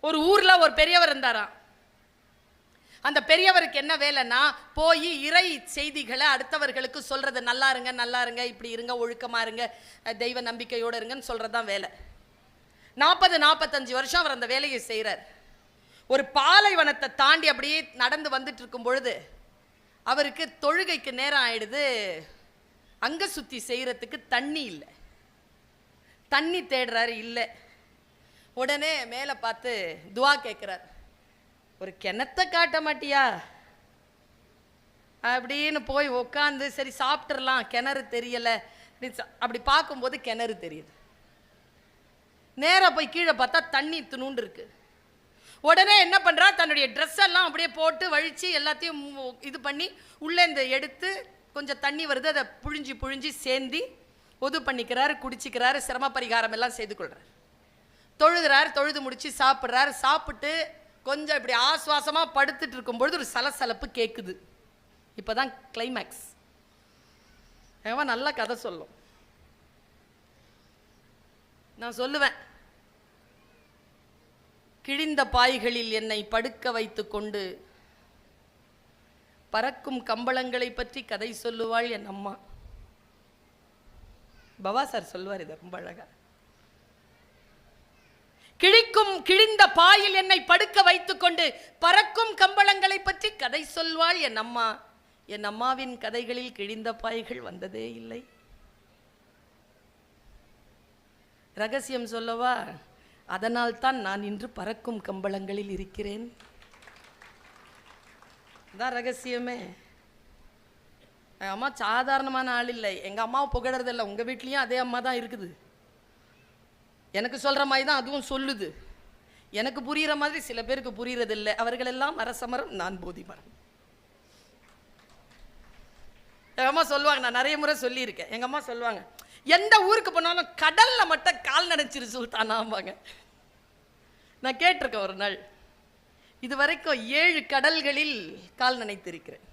ஒரு ஊர்ல ஒரு பெரியவர் இருந்தாராம். அந்த பெரியவருக்கு என்ன வேலைன்னா, போய் இறை செய்திகளை அடுத்தவர்களுக்கு சொல்றது. நல்லா இருங்க, நல்லா இருங்க, இப்படி இருங்க, ஒழுக்கமா இருங்க, தெய்வ நம்பிக்கையோட இருங்கன்னு சொல்றதுதான் வேலை. 40-45 வருஷம் அவர் அந்த வேலையை செய்கிறார். ஒரு பாலைவனத்தை தாண்டி அப்படியே நடந்து வந்துட்டு இருக்கும் பொழுது அவருக்கு தொழுகைக்கு நேரம் ஆயிடுது. அங்க சுத்தி செய்யறதுக்கு தண்ணி இல்லை. தண்ணி தேடுறாரு, இல்லை. உடனே மேலே பார்த்து துவா கேட்குறார். ஒரு கிணத்தை காட்ட மாட்டியா அப்படின்னு போய் உட்காந்து, சரி சாப்பிட்றலாம், கிணறு தெரியலை. அப்படி பார்க்கும்போது கிணறு தெரியுது. நேராக போய் கீழே பார்த்தா தண்ணி துணுண்டு இருக்கு. உடனே என்ன பண்ணுறா, தன்னுடைய ட்ரெஸ் எல்லாம் அப்படியே போட்டு வழித்து எல்லாத்தையும் இது பண்ணி உள்ளே இந்த எடுத்து கொஞ்சம் தண்ணி வருது, அதை புழிஞ்சி புழிஞ்சி சேர்ந்தி ஒது பண்ணிக்கிறாரு, குடிச்சிக்கிறாரு, சிரம பரிகாரம் எல்லாம் செய்து கொள்கிறார். தொழுகிறார், தொழுது முடிச்சு சாப்பிட்றாரு. சாப்பிட்டு கொஞ்சம் இப்படி ஆஸ்வாசமாக படுத்துட்டு இருக்கும்பொழுது ஒரு சலசலப்பு கேட்குது. இப்போ தான் கிளைமேக்ஸ். ஏன் நல்ல கதை சொல்லும். நான் சொல்லுவேன், கிழிந்த பாய்களில் என்னை படுக்க வைத்து கொண்டு பறக்கும் கம்பளங்களை பற்றி கதை சொல்லுவாள் என் அம்மா. பவா சார் சொல்லுவார் இதை ரொம்ப அழகா. கிழிந்த பாயில் என்னை படுக்க வைத்துக் கொண்டு பறக்கும் கம்பளங்களை பற்றி கதை சொல்வாள் என் அம்மா. என் அம்மாவின் கதைகளில் கிழிந்த பாய்கள் வந்ததே இல்லை. ரகசியம் சொல்லவா? அதனால் தான் நான் இன்று பறக்கும் கம்பளங்களில் இருக்கிறேன். தான் ரகசியமே. எங்கள் அம்மா சாதாரணமான ஆள் இல்லை. எங்கள் அம்மாவை புகழறதில்லை. உங்கள் வீட்லேயும் அதே அம்மா தான் இருக்குது. எனக்கு சொல்கிற மாதிரி தான் அதுவும் சொல்லுது. எனக்கு புரிகிற மாதிரி சில பேருக்கு புரிகிறதில்லை. அவர்கள் எல்லாம் அரசமரம், நான் போதி மரம். எங்கள் அம்மா சொல்லுவாங்க, நான் நிறைய முறை சொல்லியிருக்கேன். எங்கள் அம்மா சொல்லுவாங்க, எந்த ஊருக்கு போனாலும் கடலில் மட்டும் கால் நனைச்சிரு சுல்தானாம்பாங்க. நான் கேட்டிருக்கேன் ஒரு நாள். இது வரைக்கும் 7 கடல்களில் கால் நனைத்திருக்கிறேன்,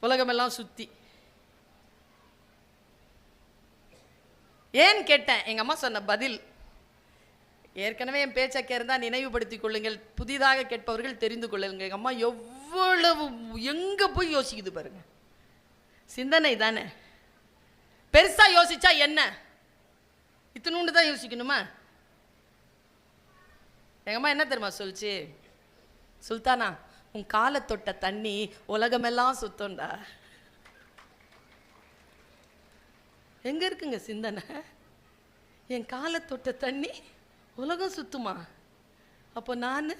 உலகமெல்லாம் சுற்றி. ஏன் கேட்டேன். எங்கள் அம்மா சொன்ன பதில், ஏற்கனவே என் பேச்சை இருந்தால் நினைவுபடுத்திக் கொள்ளுங்கள், புதிதாக கேட்பவர்கள் தெரிந்து கொள்ளுங்கள். எங்கள் அம்மா எவ்வளவு எங்கே போய் யோசிக்குது பாருங்க. சிந்தனை தானே. பெருசா யோசிச்சா என்ன, இத்தினூண்டு தான் யோசிக்கணுமா? எங்க அம்மா என்ன தெரியுமா சொல்லுச்சு? சுல்தானா, உன் காலை தொட்ட தண்ணி உலகமெல்லாம் சுத்தம்டா. எங்க இருக்குங்க சிந்தனை? என் காலை தொட்ட தண்ணி உலகம் சுத்துமா? அப்போ நான்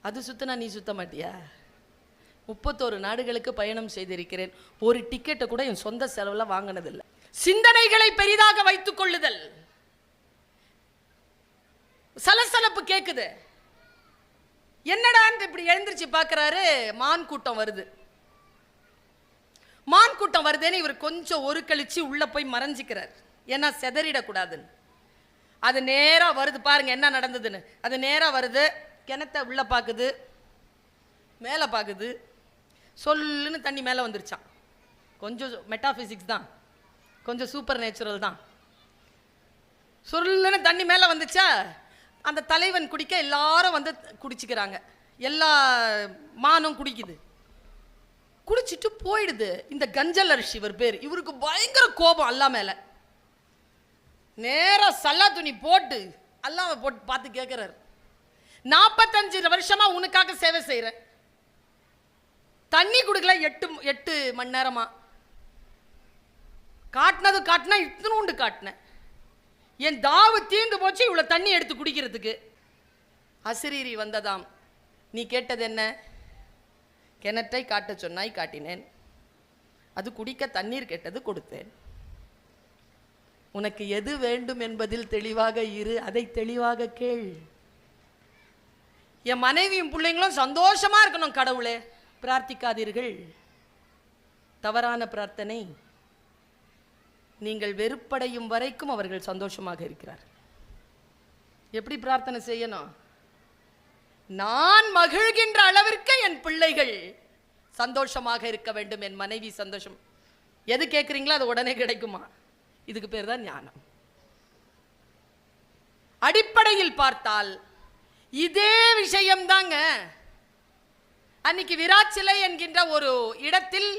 அது சுத்தினா நீ சுத்த மாட்டியா? 31 நாடுகளுக்கு பயணம் செய்திருக்கிறேன். ஒரு டிக்கெட்டை கூட என் சொந்த செலவில் வாங்கினதில்லை. சிந்தனைகளை பெரிதாக வைத்துக் கொள்ளுதல். சலசலப்பு கேட்குது. என்னடா இப்படி எழுந்திருச்சு பார்க்கிறாரு, மான் கூட்டம் வருது. மான் கூட்டம் வருதுன்னு இவர் கொஞ்சம் ஒரு கழிச்சு உள்ள போய் மறைஞ்சிக்கிறார். ஏன்னா செதறிடக்கூடாதுன்னு. அது நேராக வருது. பாருங்க என்ன நடந்ததுன்னு. அது நேராக வருது, கிணத்தை உள்ள பார்க்குது, மேலே பார்க்குது, சொல்லுன்னு தண்ணி மேலே வந்துருச்சான். கொஞ்சம் மெட்டாஃபிசிக்ஸ் தான், கொஞ்சம் சூப்பர் நேச்சுரல் தான். சொல்லுன்னு தண்ணி மேலே வந்துச்சா, அந்த தலைவன் குடிக்க எல்லாரும் வந்து குடிச்சுக்கிறாங்க. எல்லா மானும் குடிக்குது. குடிச்சிட்டு போயிடுது. இந்த கஞ்சலரிசி இவர் பேர். இவருக்கு பயங்கர கோபம் அல்லா மேலே. நேராக சல்லா துணி போட்டு அல்லாவை போட்டு பார்த்து கேட்குறாரு, 45 வருஷமா உனக்காக சேவை செய்கிறேன், தண்ணி கொடுக்கல 8 மணி நேரமா. காட்டினா இத்தனூண்டு காட்டினேன். என் தாவு தீர்ந்து போச்சு இவ்வளோ தண்ணி எடுத்து குடிக்கிறதுக்கு. அசிரீரி வந்ததாம். நீ கேட்டது என்ன? கிணற்றை காட்ட சொன்னாய், காட்டினேன். அது குடிக்க தண்ணீர் கேட்டது, கொடுத்தேன். உனக்கு எது வேண்டும் என்பதில் தெளிவாக இரு, அதை தெளிவாக கேள். என் மனைவியும் பிள்ளைங்களும் சந்தோஷமா இருக்கணும் கடவுளே, பிரார்த்திக்காதீர்கள். தவறான பிரார்த்தனை. நீங்கள் வெறுப்படையும் வரைக்கும் அவர்கள் சந்தோஷமாக இருக்கிறார். எப்படி பிரார்த்தனை செய்யணும்? நான் மகிழ்கின்ற அளவிற்கு என் பிள்ளைகள் சந்தோஷமாக இருக்க வேண்டும், என் மனைவி சந்தோஷம். எது கேட்குறீங்களோ அது உடனே கிடைக்குமா? இதுக்கு பேர் தான் ஞானம். அடிப்படையில் பார்த்தால் இதே விஷயம்தாங்க. அன்னைக்கு விராச்சிலை என்கின்ற ஒரு இடத்தில்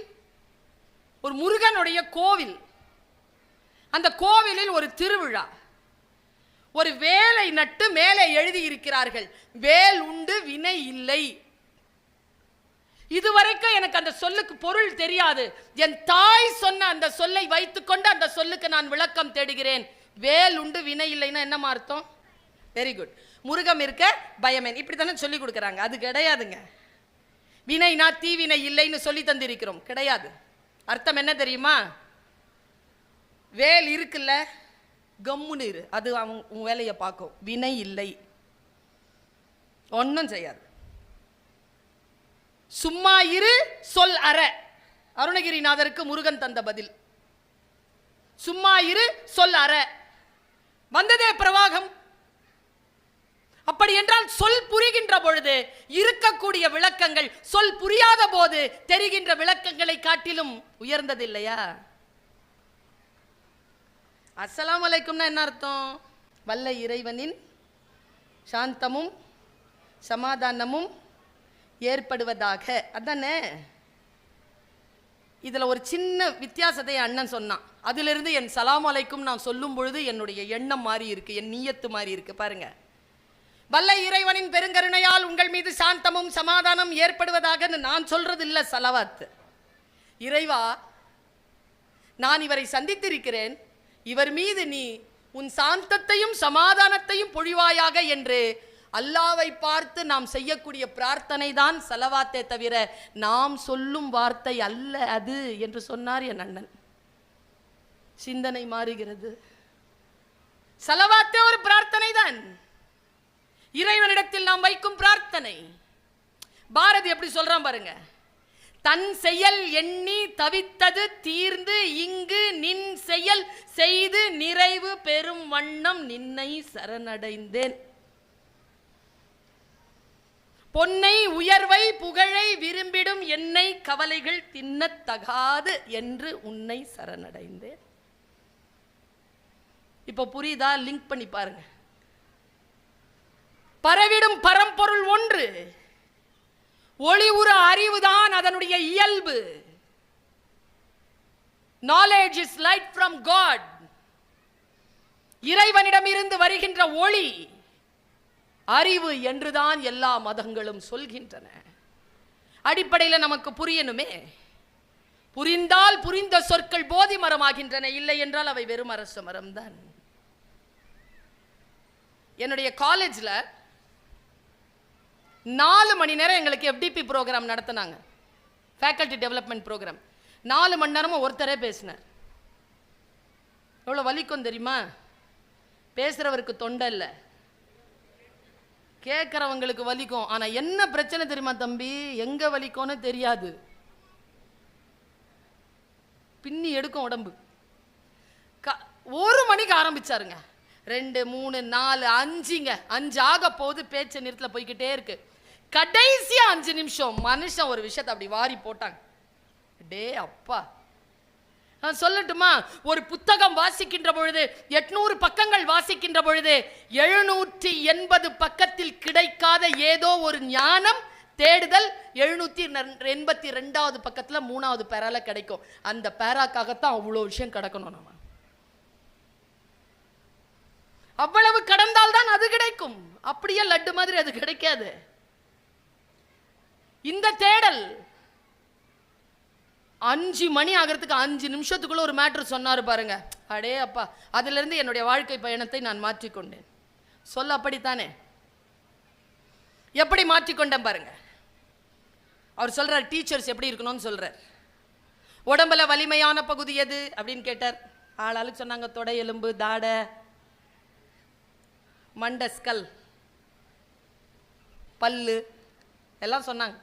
ஒரு முருகனுடைய கோவில், அந்த கோவிலில் ஒரு திருவிழா, ஒரு வேலை நட்டு மேலே எழுதி இருக்கிறார்கள், வேல் உண்டு வினை இல்லை. இதுவரைக்கும் எனக்கு அந்த சொல்லுக்கு பொருள் தெரியாது. என் தாய் சொன்ன அந்த சொல்லை வைத்துக்கொண்டு அந்த சொல்லுக்கு நான் விளக்கம் தேடுகிறேன். வேல் உண்டு வினை இல்லைன்னா என்னமா அர்த்தம்? Very good. முருகம் இருக்க பயமேன், இப்படி தானே சொல்லி கொடுக்குறாங்க. அது கிடையாதுங்க. வினைனா தீவினை இல்லைன்னு சொல்லி தந்திருக்கிறோம், கிடையாது. அர்த்தம் என்ன தெரியுமா? வேல் இருக்குல்ல, கம்முன்னு இரு, அது அவன் உன் வேலையை பார்க்கும். வினை இல்லை, ஒன்றும் செய்யாது. சும்மா இரு சொல் அற, அருணகிரிநாதருக்கு முருகன் தந்த பதில். சும்மா இரு சொல் அற, வந்ததே பிரவாகம். அப்படி என்றால் சொல் புரிகின்ற பொழுது இருக்கக்கூடிய விளக்கங்கள் சொல் புரியாத போது தெரிகின்ற விளக்கங்களை காட்டிலும் உயர்ந்தது இல்லையா? அஸ்ஸலாமு அலைக்கும்னா என்ன அர்த்தம்? வல்ல இறைவனின் சாந்தமும் சமாதானமும் ஏற்படுவதாக, அதானே? இதுல ஒரு சின்ன வித்தியாசத்தை அண்ணன் சொன்னான். அதிலிருந்து என் சலாம் அலைக்கும் நான் சொல்லும் பொழுது என்னுடைய எண்ணம் மாறி இருக்கு, என் நியத்து மாறி இருக்கு. பாருங்க, வல்ல இறைவனின் பெருங்கருணையால் உங்கள் மீது சாந்தமும் சமாதானம் ஏற்படுவதாக நான் சொல்றது இல்ல சலவாத்து. இறைவா, நான் இவரை சந்தித்திருக்கிறேன், இவர் மீது நீ உன் சாந்தத்தையும் சமாதானத்தையும் பொழிவாயாக என்று அல்லாவை பார்த்து நாம் செய்யக்கூடிய பிரார்த்தனை தான் சலவாத்தே தவிர நாம் சொல்லும் வார்த்தை அல்ல அது என்று சொன்னார் என் அண்ணன். சிந்தனை மாறுகிறது. சலவாத்தே ஒரு பிரார்த்தனை தான், இறைவனிடத்தில் நாம் வைக்கும் பிரார்த்தனை. பாரதி எப்படி சொல்றான் பாருங்க, தன் செயல் எண்ணி தவித்தது தீர்ந்து இங்கு நின் செயல் செய்து நிறைவு பெறும் வண்ணம் நின்னை சரணடைந்தேன். பொன்னை உயர்வை புகழை விரும்பிடும் என்னை கவலைகள் தின்னத்தகாது என்று உன்னை சரணடைந்தேன். இப்ப புரியுதா? லிங்க் பண்ணி பாருங்க. பரவிடும் பரம்பொருள் ஒன்று, ஒளி உற அறிவுதான் அதனுடைய இயல்பு. Knowledge is light from God. இறைவனிடம் இருந்து வருகின்ற ஒளி அறிவு என்றுதான் எல்லா மதங்களும் சொல்கின்றன. அடிப்படையில் நமக்கு புரியணுமே. புரிந்தால் புரிந்த சொற்கள் போதி மரமாகின்றன, இல்லை என்றால் அவை வெறும் அரச மரம் தான். என்னுடைய காலேஜில் 4 மணி நேரம் எங்களுக்கு FDP ப்ரோக்ராம் நடத்தினாங்க, ஃபேக்கல்டி டெவலப்மெண்ட் ப்ரோக்ராம். 4 மணி நேரமும் ஒருத்தரே பேசினார். எவ்வளோ வலிக்கும் தெரியுமா? பேசுறவருக்கு தொண்டை இல்லை, கேட்குறவங்களுக்கு வலிக்கும். ஆனால் என்ன பிரச்சனை தெரியுமா தம்பி? எங்கே வலிக்கும்னு தெரியாது, பின்னி எடுக்கும் உடம்பு. 1 மணிக்கு ஆரம்பிச்சாருங்க, 2, 3, 4, 5ங்க, 5 ஆக போது பேச்சு நிறுத்தல போய்கிட்டே இருக்கு. கடைசியா 5 நிமிஷம் மனுஷன் ஒரு விஷயத்தை அப்படி வாரி போட்டாங்க. டே அப்பா, நான் சொல்லட்டுமா? ஒரு புத்தகம் வாசிக்கின்ற பொழுது 800 பக்கங்கள் வாசிக்கின்ற பொழுது 780 பக்கத்தில் கிடைக்காத ஏதோ ஒரு ஞானம் தேடுதல் 782வது பக்கத்தில் 3வது பேரால கிடைக்கும். அந்த பேராக்காகத்தான் அவ்வளோ விஷயம் கிடக்கணும். நம்ம அவ்வளவு கடந்தால்தான் அது கிடைக்கும். அப்படியே லட்டு மாதிரி அது கிடைக்காது. இந்த தேடல் 5 மணி ஆகிறதுக்கு 5 நிமிஷத்துக்குள்ள ஒரு மேட்டர் சொன்னாரு பாருங்க. அடே அப்பா, அதுல இருந்து என்னுடைய வாழ்க்கை பயணத்தை நான் மாற்றிக்கொண்டேன். சொல்ல அப்படித்தானே? எப்படி மாற்றிக்கொண்டேன் பாருங்க. அவர் சொல்றார், டீச்சர்ஸ் எப்படி இருக்கணும்னு சொல்றார். உடம்புல வலிமையான பகுதி எது அப்படின்னு கேட்டார். ஆளாளுக்கு சொன்னாங்க, தொடை எலும்பு, தாடை, மண்டை, ஸ்கல், பல்லு எல்லாம் சொன்னாங்க.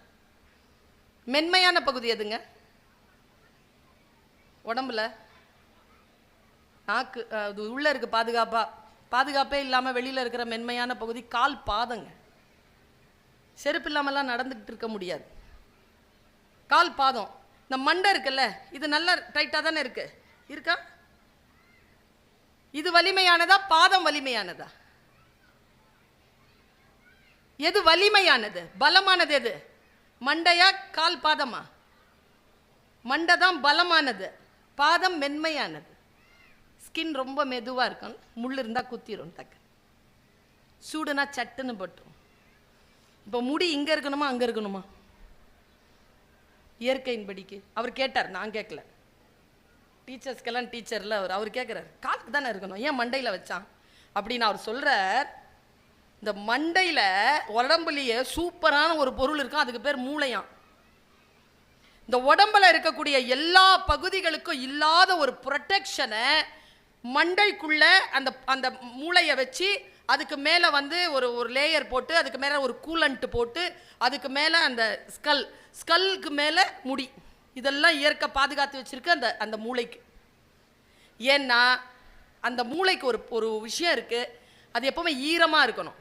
மென்மையான பகுதி எதுங்க உடம்புல? நாக்கு, அது உள்ள இருக்கு பாதுகாப்பே இல்லாம வெளியில இருக்கிற மென்மையான பகுதி கால், பாதங்க. செருப்பு இல்லாமலாம் நடந்துகிட்டு இருக்க முடியாது. கால், பாதம். இந்த மண்டை இருக்குல்ல, இது நல்லா டைட்டா தானே இருக்கா? இது வலிமையானதா, பாதம் வலிமையானதா? எது வலிமையானது, பலமானது? எது? மண்டையா கால் பாதமா? மண்டை தான் பலமானது, பாதம் மென்மையானது. ஸ்கின் ரொம்ப மெதுவாக இருக்கும், முள் இருந்தால் குத்திரும், டக்கு சூடுனா சட்டுன்னு பட்டுரும். இப்போ முடி இங்கே இருக்கணுமா அங்கே இருக்கணுமா? இயற்கையின் படிக்கு அவர் கேட்டார், நான் கேட்கல. டீச்சர்ஸ்க்கெல்லாம் டீச்சரில் அவர் கேட்குறாரு, காலுக்கு தானே இருக்கணும், ஏன் மண்டையில் வச்சான் அப்படின்னு அவர் சொல்கிறார். இந்த மண்டையில் உடம்புலேயே சூப்பரான ஒரு பொருள் இருக்கும், அதுக்கு பேர் மூளையாம். இந்த உடம்புல இருக்கக்கூடிய எல்லா பகுதிகளுக்கும் இல்லாத ஒரு ப்ரொடெக்ஷனை மண்டைக்குள்ள அந்த அந்த மூளையை வச்சு, அதுக்கு மேலே வந்து ஒரு லேயர் போட்டு, அதுக்கு மேலே ஒரு கூலண்ட் போட்டு, அதுக்கு மேலே அந்த ஸ்கல்லுக்கு மேலே முடி, இதெல்லாம் இயற்கை பாதுகாத்து வச்சிருக்கு அந்த அந்த மூளைக்கு. ஏன்னா அந்த மூளைக்கு ஒரு விஷயம் இருக்கு, அது எப்பவுமே ஈரமாக இருக்கணும்.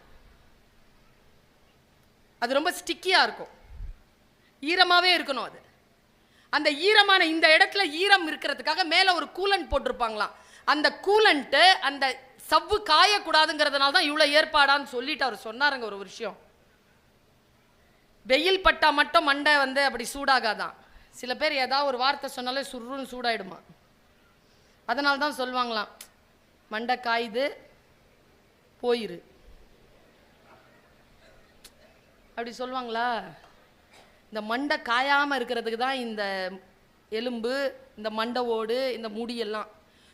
அது ரொம்ப ஸ்டிக்கியாக இருக்கும், ஈரமாகவே இருக்கணும். அது அந்த ஈரமான இந்த இடத்துல ஈரம் இருக்கிறதுக்காக மேலே ஒரு கூலண்ட் போட்டிருப்பாங்களாம். அந்த கூலண்ட்டு அந்த சவ்வு காயக்கூடாதுங்கிறதுனால தான் இவ்வளோ ஏற்பாடான்னு சொல்லிட்டு அவர் சொன்னாருங்க. ஒரு விஷயம், வெயில் பட்டா மட்டும் மண்டை வந்து அப்படி சூடாகாதான். சில பேர் ஏதாவது ஒரு வார்த்தை சொன்னாலே சுருன்னு சூடாயிடுமா. அதனால தான் சொல்லுவாங்களாம், மண்டை காயுது போயிரு, அப்படி சொல்லுவாங்களா. இந்த மண்டை காயாமல் இருக்கிறதுக்கு தான் இந்த எலும்பு, இந்த மண்டை ஓடு, இந்த முடியெல்லாம்.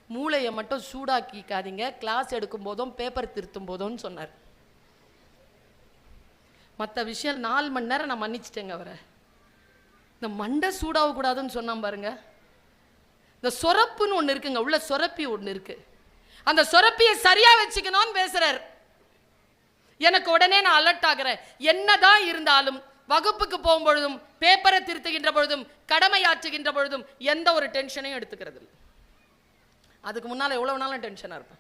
மூளையை மட்டும் சூடாக்கிக்காதீங்க கிளாஸ் எடுக்கும் போதும் பேப்பர் திருத்தும் போதும்னு சொன்னார். மற்ற விஷயம் 4 மணி நேரம் நான் மன்னிச்சிட்டேங்க அவரை. இந்த மண்டை சூடாகக்கூடாதுன்னு சொன்னான் பாருங்க. இந்த சொரப்புன்னு ஒன்று இருக்குங்க, உள்ள சொரப்பி ஒன்று இருக்கு, அந்த சொரப்பியை சரியா வச்சுக்கணும்னு பேசுறார். எனக்கு உடனே நான் அலர்ட் ஆகிறேன். என்னதான் இருந்தாலும் வகுப்புக்கு போகும் பொழுதும், பேப்பரை திருத்துகின்ற பொழுதும், கடமையாற்றுகின்ற பொழுதும் எந்த ஒரு டென்ஷனையும் எடுத்துக்கிறது இல்லை. அதுக்கு முன்னால் எவ்வளவு நாளும் டென்ஷனாக இருப்பேன்.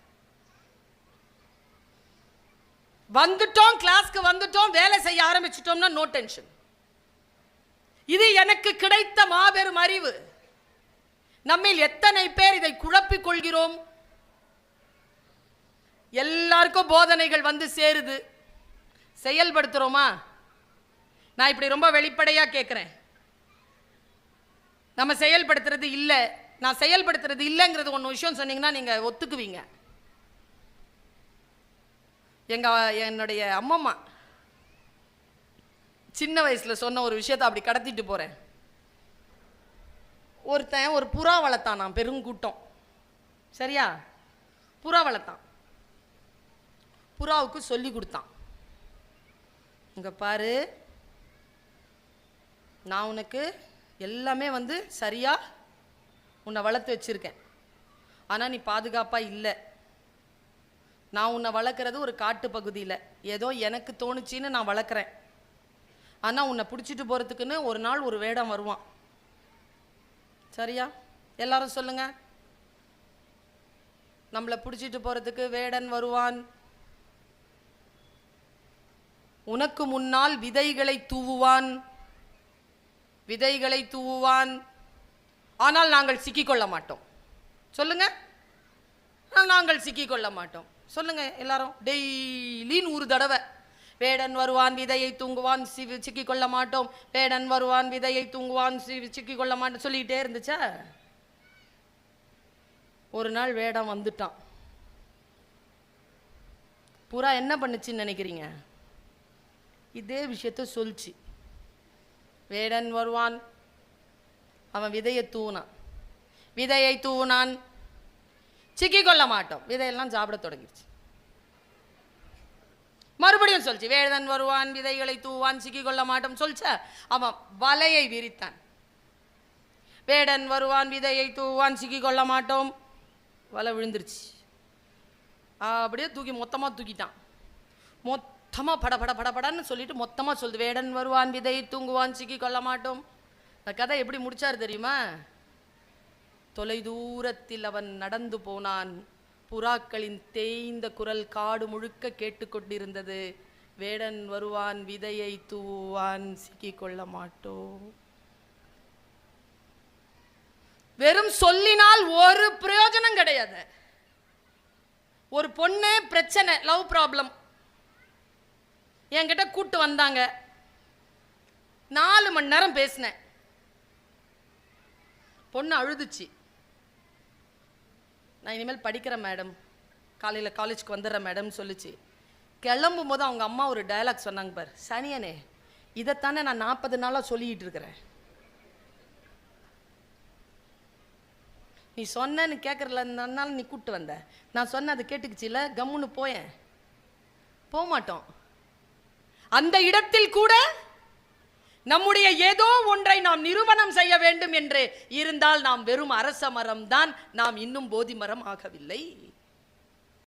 வந்துட்டோம், கிளாஸ்க்கு வந்துட்டோம், வேலை செய்ய ஆரம்பிச்சிட்டோம்னா நோ டென்ஷன். இது எனக்கு கிடைத்த மாபெரும் அறிவு. நம்மில் எத்தனை பேர் இதை குழப்பிக் கொள்கிறோம்? எல்லாருக்கும் போதனைகள் வந்து சேருது, செயல்படுத்துறோமா? நான் இப்படி ரொம்ப வெளிப்படையா கேட்கிறேன். நம்ம செயல்படுத்துறது இல்லை. நான் செயல்படுத்துறது இல்லைங்கிறது ஒன்று விஷயம் சொன்னீங்கன்னா நீங்க ஒத்துக்குவீங்க. என்னுடைய அம்மம்மா சின்ன வயசுல சொன்ன ஒரு விஷயத்தை அப்படி கடத்திட்டு போறேன். ஒருத்தன் ஒரு புறா வளர்த்தான், நான் பெருங்கூட்டம், சரியா? புறா வளர்த்தான். புறாவுக்கு சொல்லி கொடுத்தான், இங்க பாரு, நான் உனக்கு எல்லாமே வந்து சரியா உன்னை வளர்த்து வச்சிருக்கேன், ஆனா நீ பாதுகாப்பா இல்லை. நான் உன்னை வளர்க்குறது ஒரு காட்டு பகுதியில், ஏதோ எனக்கு தோணுச்சின்னு நான் வளர்க்குறேன். ஆனால் உன்னை பிடிச்சிட்டு போகிறதுக்குன்னு ஒரு நாள் ஒரு வேடம் வருவான், சரியா? எல்லாரும் சொல்லுங்க, நம்மளை பிடிச்சிட்டு போகிறதுக்கு வேடன் வருவான். உனக்கு முன்னால் விதைகளை தூவுவான், ஆனால் நாங்கள் சிக்கிக்கொள்ள மாட்டோம். சொல்லுங்க, நாங்கள் சிக்கிக்கொள்ள மாட்டோம். சொல்லுங்க எல்லாரும், டெய்லி 100 தடவை வேடன் வருவான், விதையை தூங்குவான், சிக்கிக்கொள்ள மாட்டோம், வேடன் வருவான், விதையை தூங்குவான், சிக்கிக்கொள்ள மாட்டோம் சொல்லிக்கிட்டே இருந்துச்சா? ஒரு நாள் வேடம் வந்துட்டான். புறா என்ன பண்ணுச்சுன்னு நினைக்கிறீங்க? இதே விஷயத்த சொல்லிச்சு. வேடன் வருவான், அவன் விதையை தூவினான், சிக்கிக்கொள்ள மாட்டோம், விதையெல்லாம் சாப்பிட தொடங்கிடுச்சு. மறுபடியும் சொல்லிச்சு, வேடன் வருவான், விதைகளை தூவான், சிக்கிக்கொள்ள மாட்டோம் சொல்லிச்சா? அவன் வலையை விரித்தான். வேடன் வருவான், விதையை தூவான், சிக்கிக்கொள்ள மாட்டோம், வலை விழுந்துருச்சு. அப்படியே மொத்தமாக தூக்கிட்டான். மொத்தமாக படன்னு சொல்லிட்டு மொத்தமாக சொல்லுது, வேடன் வருவான், விதையை தூங்குவான், சிக்கிக்கொள்ள மாட்டோம். இந்த கதை எப்படி முடிச்சார் தெரியுமா? தொலை தூரத்தில் அவன் நடந்து போனான், புறாக்களின் தேய்ந்த குரல் காடு முழுக்க கேட்டுக்கொண்டிருந்தது. வேடன் வருவான், விதையை தூவான், சிக்கிக்கொள்ள மாட்டோம். வெறும் சொல்லினால் ஒரு பிரயோஜனம் கிடையாது. ஒரு பொண்ணு பிரச்சனை, லவ் ப்ராப்ளம், என்கிட்ட கூட்டு வந்தாங்க. 4 மணி நேரம் பேசினேன். பொண்ணு அழுதுச்சு. நான் இனிமேல் படிக்கிறேன் மேடம், காலையில் காலேஜுக்கு வந்துடுறேன் மேடம் சொல்லிச்சு. கிளம்பும் போது அவங்க அம்மா ஒரு டயலாக் சொன்னாங்க பார், சனியனே இதைத்தானே நான் 40 நாளாக சொல்லிக்கிட்டு இருக்கிறேன், நீ சொன்னு கேட்கறதுனால நீ கூப்பிட்டு வந்த, நான் சொன்ன அது கேட்டுக்குச்சில்ல, கம்முன்னு போயேன். போக மாட்டோம். அந்த இடத்தில் கூட நம்முடைய ஏதோ ஒன்றை நாம் நிரூபணம் செய்ய வேண்டும் என்று இருந்தால் நாம் வெறும் அரச மரம் தான், நாம் இன்னும் போதி மரம் ஆகவில்லை.